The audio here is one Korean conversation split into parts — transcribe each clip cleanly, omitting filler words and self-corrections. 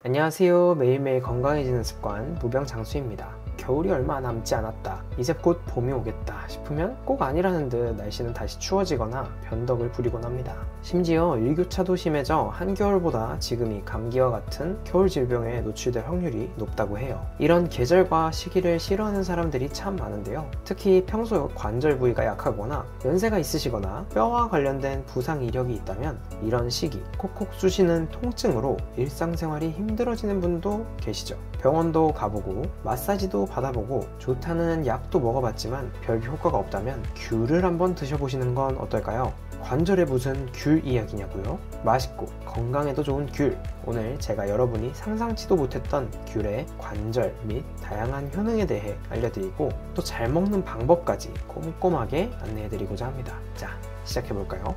안녕하세요. 매일매일 건강해지는 습관 무병장수입니다. 겨울이 얼마 남지 않았다, 이제 곧 봄이 오겠다 싶으면 꼭 아니라는 듯 날씨는 다시 추워지거나 변덕을 부리곤 합니다. 심지어 일교차도 심해져 한겨울보다 지금이 감기와 같은 겨울 질병에 노출될 확률이 높다고 해요. 이런 계절과 시기를 싫어하는 사람들이 참 많은데요. 특히 평소 관절 부위가 약하거나 연세가 있으시거나 뼈와 관련된 부상 이력이 있다면 이런 시기 콕콕 쑤시는 통증으로 일상생활이 힘들어지는 분도 계시죠. 병원도 가보고 마사지도 받아보고 좋다는 약도 먹어봤지만 별 효과가 없다면 귤을 한번 드셔보시는 건 어떨까요? 관절에 무슨 귤 이야기냐고요? 맛있고 건강에도 좋은 귤! 오늘 제가 여러분이 상상치도 못했던 귤의 관절 및 다양한 효능에 대해 알려드리고 또 잘 먹는 방법까지 꼼꼼하게 안내해드리고자 합니다. 자, 시작해볼까요?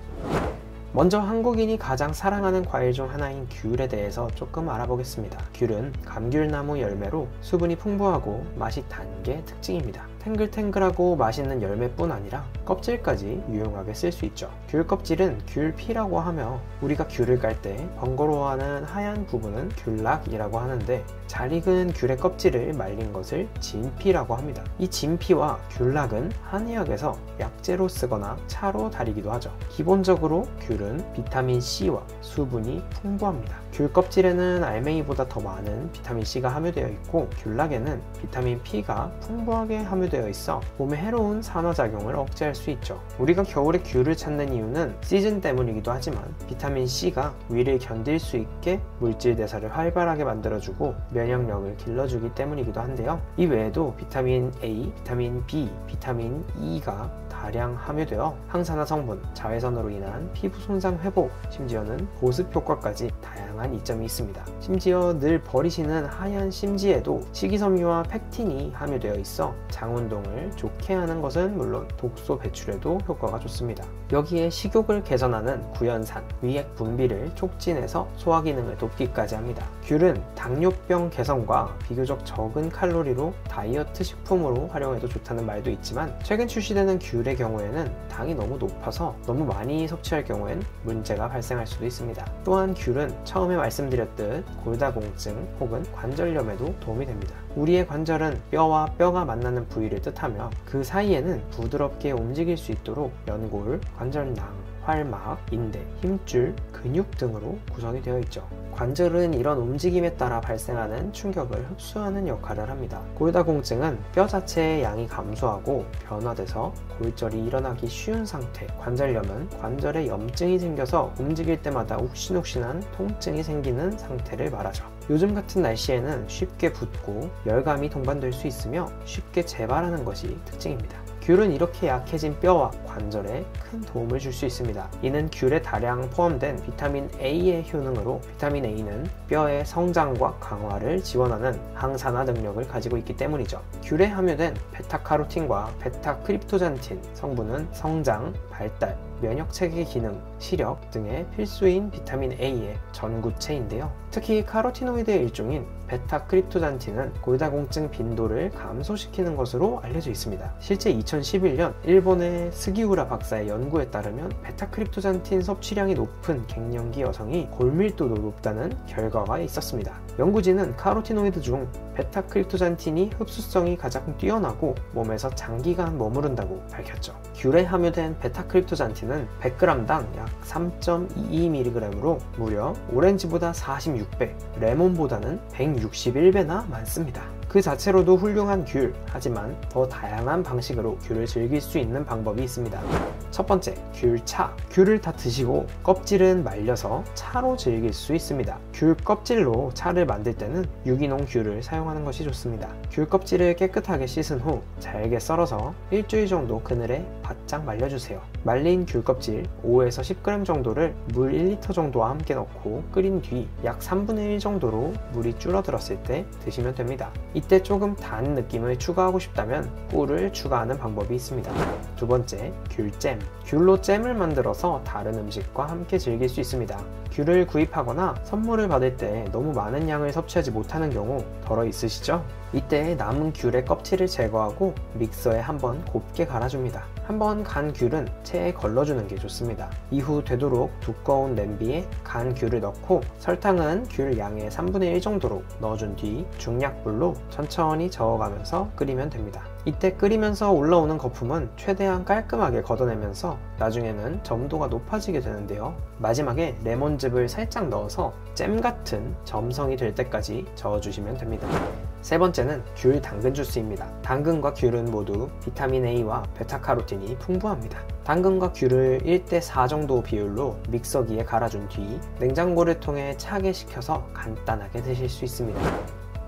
먼저 한국인이 가장 사랑하는 과일 중 하나인 귤에 대해서 조금 알아보겠습니다. 귤은 감귤나무 열매로 수분이 풍부하고 맛이 단 게 특징입니다. 탱글탱글하고 맛있는 열매뿐 아니라 껍질까지 유용하게 쓸 수 있죠. 귤 껍질은 귤피라고 하며 우리가 귤을 깔 때 번거로워하는 하얀 부분은 귤락이라고 하는데 잘 익은 귤의 껍질을 말린 것을 진피라고 합니다. 이 진피와 귤락은 한의학에서 약재로 쓰거나 차로 다리기도 하죠. 기본적으로 귤은 비타민C와 수분이 풍부합니다. 귤 껍질에는 알맹이보다 더 많은 비타민C가 함유되어 있고 귤락에는 비타민P가 풍부하게 함유되어 있어 몸에 해로운 산화작용을 억제할 수 있죠. 우리가 겨울에 귤을 찾는 이유는 시즌 때문이기도 하지만 비타민C가 위를 견딜 수 있게 물질 대사를 활발하게 만들어주고 면역력을 길러주기 때문이기도 한데요. 이 외에도 비타민 A, 비타민 B, 비타민 E가 다량 함유되어 항산화 성분, 자외선으로 인한 피부 손상 회복, 심지어는 보습 효과까지 다양한 이점이 있습니다. 심지어 늘 버리시는 하얀 심지에도 식이섬유와 팩틴이 함유되어 있어 장 운동을 좋게 하는 것은 물론 독소 배출에도 효과가 좋습니다. 여기에 식욕을 개선하는 구연산, 위액 분비를 촉진해서 소화 기능을 돕기까지 합니다. 귤은 당뇨병 개선과 비교적 적은 칼로리로 다이어트 식품으로 활용해도 좋다는 말도 있지만 최근 출시되는 귤의 경우에는 당이 너무 높아서 너무 많이 섭취할 경우엔 문제가 발생할 수도 있습니다. 또한 귤은 처음에 말씀드렸듯 골다공증 혹은 관절염에도 도움이 됩니다. 우리의 관절은 뼈와 뼈가 만나는 부위를 뜻하며 그 사이에는 부드럽게 움직일 수 있도록 연골, 관절낭, 활막, 인대, 힘줄, 근육 등으로 구성이 되어 있죠. 관절은 이런 움직임에 따라 발생하는 충격을 흡수하는 역할을 합니다. 골다공증은 뼈 자체의 양이 감소하고 변화돼서 골절이 일어나기 쉬운 상태, 관절염은 관절에 염증이 생겨서 움직일 때마다 욱신욱신한 통증이 생기는 상태를 말하죠. 요즘 같은 날씨에는 쉽게 붓고 열감이 동반될 수 있으며 쉽게 재발하는 것이 특징입니다. 귤은 이렇게 약해진 뼈와 관절에 큰 도움을 줄 수 있습니다. 이는 귤에 다량 포함된 비타민 A의 효능으로 비타민 A는 뼈의 성장과 강화를 지원하는 항산화 능력을 가지고 있기 때문이죠. 귤에 함유된 베타카로틴과 베타크립토잔틴 성분은 성장, 발달, 면역체계 기능, 시력 등의 필수인 비타민 A의 전구체인데요. 특히 카로티노이드의 일종인 베타크립토잔틴은 골다공증 빈도를 감소시키는 것으로 알려져 있습니다. 실제 2011년 일본의 스기우라 박사의 연구에 따르면 베타크립토잔틴 섭취량이 높은 갱년기 여성이 골밀도도 높다는 결과가 있었습니다. 연구진은 카로티노이드 중 베타크립토잔틴이 흡수성이 가장 뛰어나고 몸에서 장기간 머무른다고 밝혔죠. 귤에 함유된 베타크립토잔틴은 100g당 약 3.22mg으로 무려 오렌지보다 46배, 레몬보다는 161배나 많습니다. 그 자체로도 훌륭한 귤, 하지만 더 다양한 방식으로 귤을 즐길 수 있는 방법이 있습니다. 첫 번째, 귤차. 귤을 다 드시고 껍질은 말려서 차로 즐길 수 있습니다. 귤 껍질로 차를 만들 때는 유기농 귤을 사용하는 것이 좋습니다. 귤 껍질을 깨끗하게 씻은 후 잘게 썰어서 일주일 정도 그늘에 바짝 말려주세요. 말린 귤 껍질 5에서 10g 정도를 물 1리터 정도와 함께 넣고 끓인 뒤 약 3분의 1 정도로 물이 줄어들었을 때 드시면 됩니다. 이때 조금 단 느낌을 추가하고 싶다면 꿀을 추가하는 방법이 있습니다. 두 번째, 귤잼. 귤로 잼을 만들어서 다른 음식과 함께 즐길 수 있습니다. 귤을 구입하거나 선물을 받을 때 너무 많은 양을 섭취하지 못하는 경우 덜어 있으시죠? 이때 남은 귤의 껍질을 제거하고 믹서에 한번 곱게 갈아줍니다. 한번 간 귤은 체에 걸러주는 게 좋습니다. 이후 되도록 두꺼운 냄비에 간 귤을 넣고 설탕은 귤 양의 3분의 1 정도로 넣어준 뒤 중약불로 천천히 저어가면서 끓이면 됩니다. 이때 끓이면서 올라오는 거품은 최대한 깔끔하게 걷어내면서 나중에는 점도가 높아지게 되는데요. 마지막에 레몬즙을 살짝 넣어서 잼 같은 점성이 될 때까지 저어주시면 됩니다. 세 번째는 귤 당근 주스입니다. 당근과 귤은 모두 비타민 A와 베타카로틴이 풍부합니다. 당근과 귤을 1대4 정도 비율로 믹서기에 갈아준 뒤 냉장고를 통해 차게 식혀서 간단하게 드실 수 있습니다.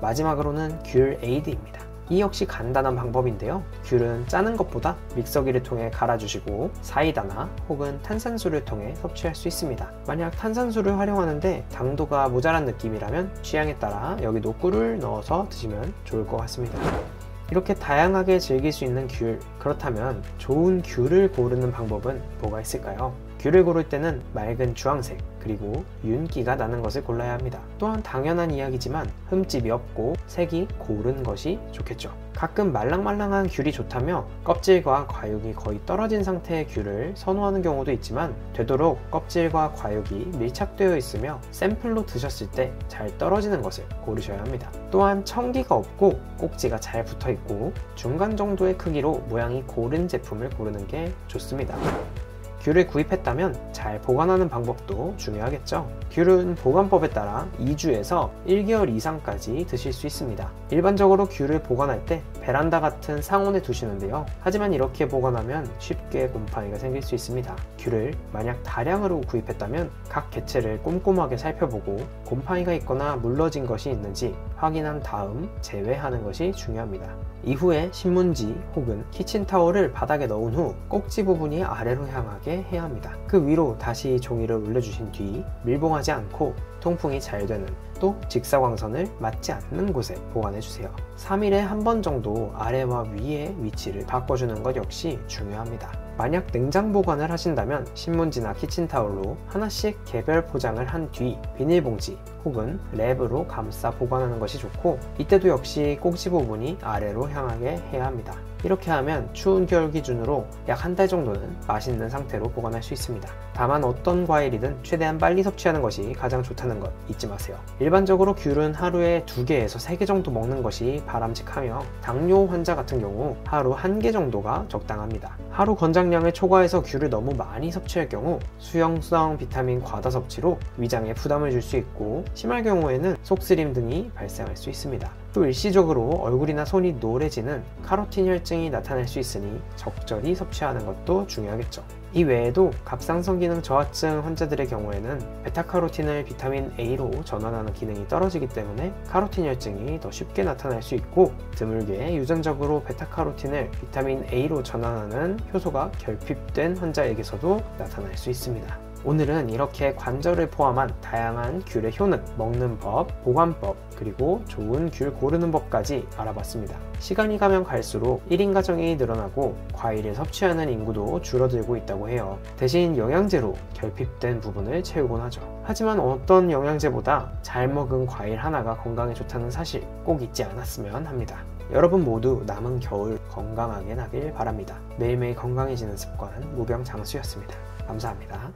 마지막으로는 귤 에이드입니다. 이 역시 간단한 방법인데요. 귤은 짜는 것보다 믹서기를 통해 갈아주시고 사이다나 혹은 탄산수를 통해 섭취할 수 있습니다. 만약 탄산수를 활용하는데 당도가 모자란 느낌이라면 취향에 따라 여기도 꿀을 넣어서 드시면 좋을 것 같습니다. 이렇게 다양하게 즐길 수 있는 귤, 그렇다면 좋은 귤을 고르는 방법은 뭐가 있을까요? 귤을 고를 때는 맑은 주황색, 그리고 윤기가 나는 것을 골라야 합니다. 또한 당연한 이야기지만 흠집이 없고 색이 고른 것이 좋겠죠. 가끔 말랑말랑한 귤이 좋다며 껍질과 과육이 거의 떨어진 상태의 귤을 선호하는 경우도 있지만 되도록 껍질과 과육이 밀착되어 있으며 샘플로 드셨을 때 잘 떨어지는 것을 고르셔야 합니다. 또한 청기가 없고 꼭지가 잘 붙어 있고 중간 정도의 크기로 모양이 고른 제품을 고르는 게 좋습니다. 귤을 구입했다면 잘 보관하는 방법도 중요하겠죠. 귤은 보관법에 따라 2주에서 1개월 이상까지 드실 수 있습니다. 일반적으로 귤을 보관할 때 베란다 같은 상온에 두시는데요. 하지만 이렇게 보관하면 쉽게 곰팡이가 생길 수 있습니다. 귤을 만약 다량으로 구입했다면 각 개체를 꼼꼼하게 살펴보고 곰팡이가 있거나 물러진 것이 있는지 확인한 다음 제외하는 것이 중요합니다. 이후에 신문지 혹은 키친타올을 바닥에 넣은 후 꼭지 부분이 아래로 향하게 해야 합니다. 그 위로 다시 종이를 올려주신 뒤 밀봉하지 않고 통풍이 잘 되는 또 직사광선을 맞지 않는 곳에 보관해주세요. 3일에 한 번 정도 아래와 위의 위치를 바꿔주는 것 역시 중요합니다. 만약 냉장 보관을 하신다면 신문지나 키친타올로 하나씩 개별 포장을 한 뒤 비닐봉지 혹은 랩으로 감싸 보관하는 것이 좋고 이때도 역시 꼭지 부분이 아래로 향하게 해야 합니다. 이렇게 하면 추운 겨울 기준으로 약 한 달 정도는 맛있는 상태로 보관할 수 있습니다. 다만 어떤 과일이든 최대한 빨리 섭취하는 것이 가장 좋다는 것 잊지 마세요. 일반적으로 귤은 하루에 2개에서 3개 정도 먹는 것이 바람직하며 당뇨 환자 같은 경우 하루 1개 정도가 적당합니다. 하루 권장량을 초과해서 귤을 너무 많이 섭취할 경우 수용성 비타민 과다 섭취로 위장에 부담을 줄 수 있고 심할 경우에는 속쓰림 등이 발생할 수 있습니다. 또 일시적으로 얼굴이나 손이 노래지는 카로틴 혈증이 나타날 수 있으니 적절히 섭취하는 것도 중요하겠죠. 이 외에도 갑상선 기능 저하증 환자들의 경우에는 베타카로틴을 비타민 A로 전환하는 기능이 떨어지기 때문에 카로틴 혈증이 더 쉽게 나타날 수 있고 드물게 유전적으로 베타카로틴을 비타민 A로 전환하는 효소가 결핍된 환자에게서도 나타날 수 있습니다. 오늘은 이렇게 관절을 포함한 다양한 귤의 효능, 먹는 법, 보관법, 그리고 좋은 귤 고르는 법까지 알아봤습니다. 시간이 가면 갈수록 1인 가정이 늘어나고 과일을 섭취하는 인구도 줄어들고 있다고 해요. 대신 영양제로 결핍된 부분을 채우곤 하죠. 하지만 어떤 영양제보다 잘 먹은 과일 하나가 건강에 좋다는 사실 꼭 잊지 않았으면 합니다. 여러분 모두 남은 겨울 건강하게 나길 바랍니다. 매일매일 건강해지는 습관 무병장수였습니다. 감사합니다.